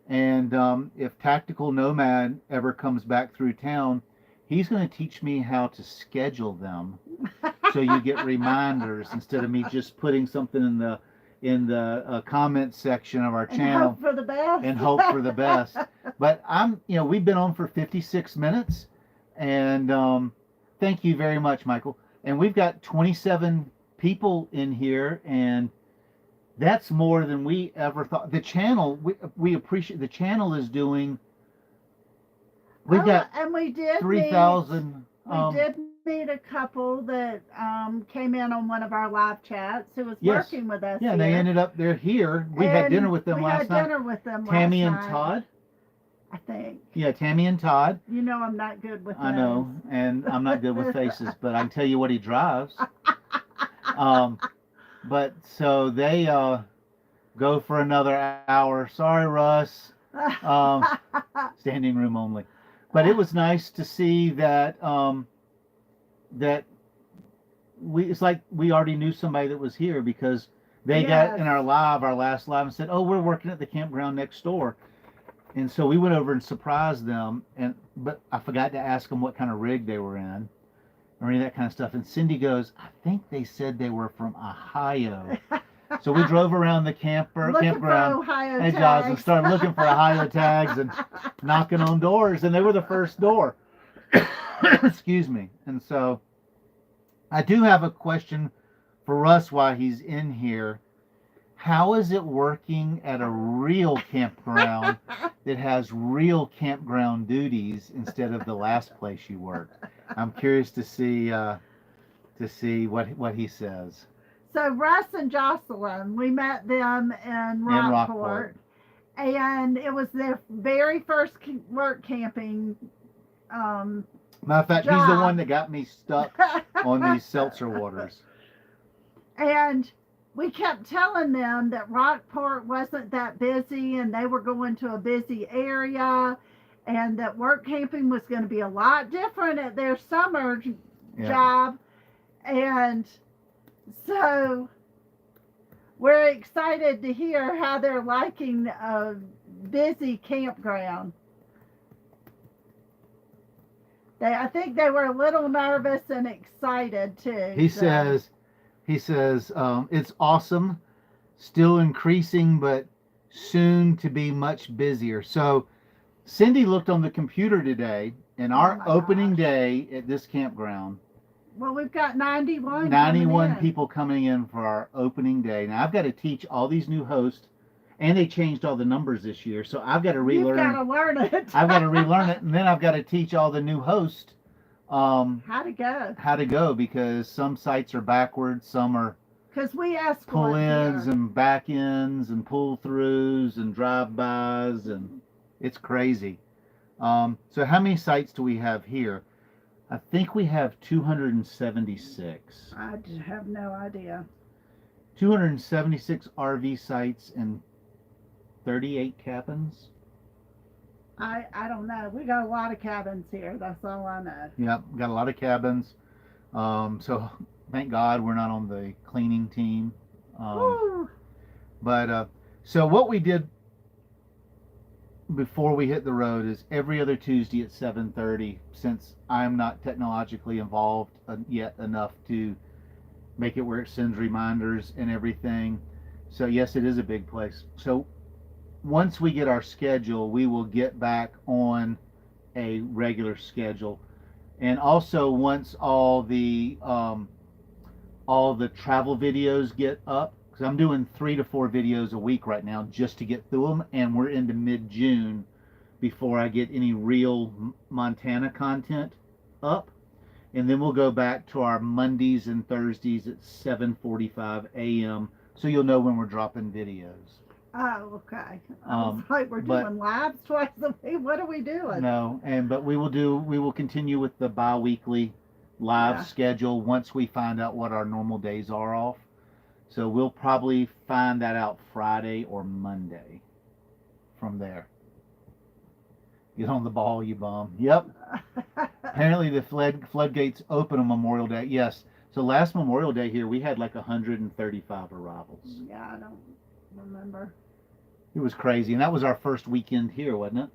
And if Tactical Nomad ever comes back through town, he's going to teach me how to schedule them so you get reminders instead of me just putting something in the comment section of our And channel hope for the best. and hope for the best. But we've been on for 56 minutes, and thank you very much, Michael. And we've got 27 people in here, and that's more than we ever thought. The channel, we appreciate. The channel is doing. We've got and we did 3,000. We did meet a couple that came in on one of our live chats who was Yes. working with us. Yeah, here. they ended up. They're here. We had dinner with them last night. We had dinner with them Tammy last and night, Todd. I think. Yeah, Tammy and Todd. You know I'm not good with I know, and I'm not good with faces, but I can tell you what he drives. But so they go for another hour. Sorry, Russ. Standing room only. But it was nice to see that that it's like we already knew somebody that was here because they got in our last live and said, "Oh, we're working at the campground next door." And so we went over and surprised them, but I forgot to ask them what kind of rig they were in or any of that kind of stuff. And Cindy goes, "I think they said they were from Ohio." So we drove around the campground and started looking for Ohio tags and knocking on doors, and they were the first door. Excuse me. And so I do have a question for Russ while he's in here. How is it working at a real campground that has real campground duties instead of the last place you worked? I'm curious to see what he says. So Russ and Jocelyn, we met them in Rockport, and it was their very first work camping. Matter of fact, job. He's the one that got me stuck on these seltzer waters. And we kept telling them that Rockport wasn't that busy and they were going to a busy area and that work camping was going to be a lot different at their summer job. And so we're excited to hear how they're liking a busy campground. I think they were a little nervous and excited too. He says, it's awesome, still increasing, but soon to be much busier. So Cindy looked on the computer today, and our opening day at this campground. Well, we've got 91 people coming in for our opening day. Now I've got to teach all these new hosts, and they changed all the numbers this year, so I've got to relearn. You've got to learn it. I've got to relearn it, and then I've got to teach all the new hosts how to go because some sites are backwards, some are because we asked pull-ins and back-ins and pull-throughs and drive-bys, and it's crazy. So how many sites do we have here? I think we have 276. I have no idea. 276 RV sites and 38 cabins. I don't know. We got a lot of cabins here. That's all I know. Yep, got a lot of cabins. So thank God we're not on the cleaning team. Woo. But so what we did before we hit the road is every other Tuesday at 7:30. Since I'm not technologically involved yet enough to make it where it sends reminders and everything. So yes, it is a big place. So once we get our schedule, we will get back on a regular schedule. And also once all the travel videos get up, because I'm doing 3 to 4 videos a week right now just to get through them, and we're into mid-June before I get any real Montana content up. And then we'll go back to our Mondays and Thursdays at 7:45 a.m. so you'll know when we're dropping videos. Oh, okay. I was like, we're doing lives twice a week. What are we doing? No, but we will continue with the bi-weekly live schedule once we find out what our normal days are off. So we'll probably find that out Friday or Monday from there. Get on the ball, you bum. Yep. Apparently the floodgates open on Memorial Day. Yes. So last Memorial Day here, we had like 135 arrivals. Yeah, I don't remember. It was crazy. And that was our first weekend here, wasn't it?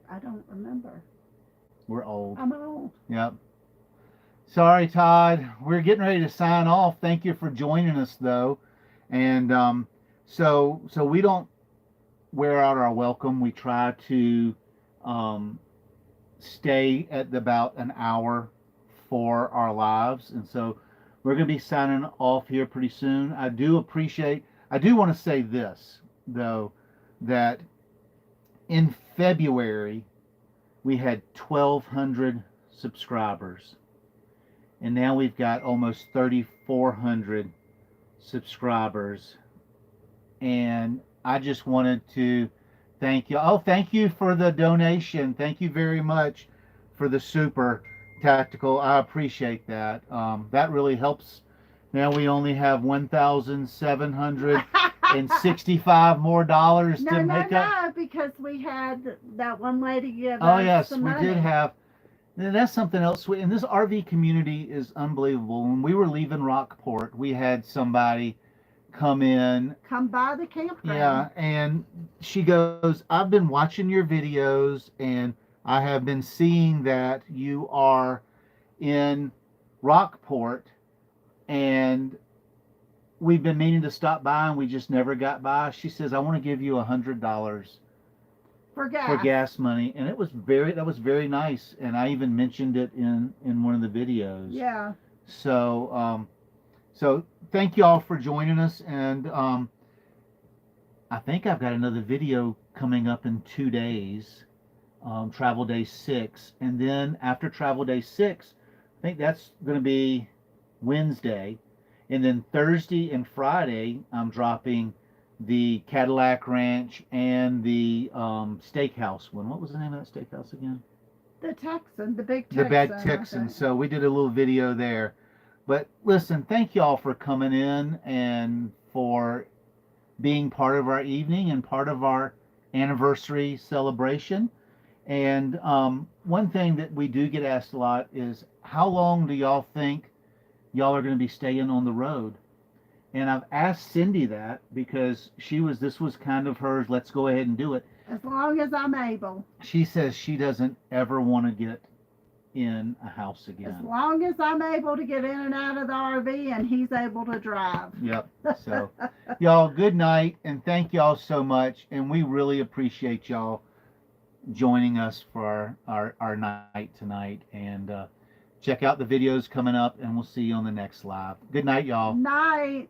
I don't remember. We're old. I'm old. Yep. Sorry, Todd. We're getting ready to sign off. Thank you for joining us, though. And so we don't wear out our welcome. We try to stay at about an hour for our lives. And so we're going to be signing off here pretty soon. I do want to say this, though, that in February, we had 1,200 subscribers. And now we've got almost 3,400 subscribers. And I just wanted to thank you. Oh, thank you for the donation. Thank you very much for the super tactical. I appreciate that. That really helps. Now we only have $1,765 more dollars to make up. No, because we had that one lady give Oh us yes, some we money. did have. And that's something else. And this RV community is unbelievable. When we were leaving Rockport, we had somebody come in. Come by the campground. Yeah, and she goes, I've been watching your videos, and I have been seeing that you are in Rockport, and we've been meaning to stop by, and we just never got by. She says, I want to give you $100 for gas money, and that was very nice, and I even mentioned it in one of the videos. Yeah. So so thank you all for joining us, and I think I've got another video coming up in 2 days, Travel Day 6, and then after Travel Day 6, I think that's going to be Wednesday, and then Thursday and Friday I'm dropping the Cadillac Ranch and the steakhouse one. What was the name of that steakhouse again? The Texan, the big Texan. The Big Texan. So we did a little video there. But listen, thank you all for coming in and for being part of our evening and part of our anniversary celebration. And one thing that we do get asked a lot is, how long do y'all think y'all are going to be staying on the road? And I've asked Cindy that because this was kind of hers, let's go ahead and do it. As long as I'm able. She says she doesn't ever want to get in a house again. As long as I'm able to get in and out of the RV and he's able to drive. Yep. So, y'all, good night, and thank y'all so much. And we really appreciate y'all joining us for our night tonight. And check out the videos coming up, and we'll see you on the next live. Good night, y'all. Night.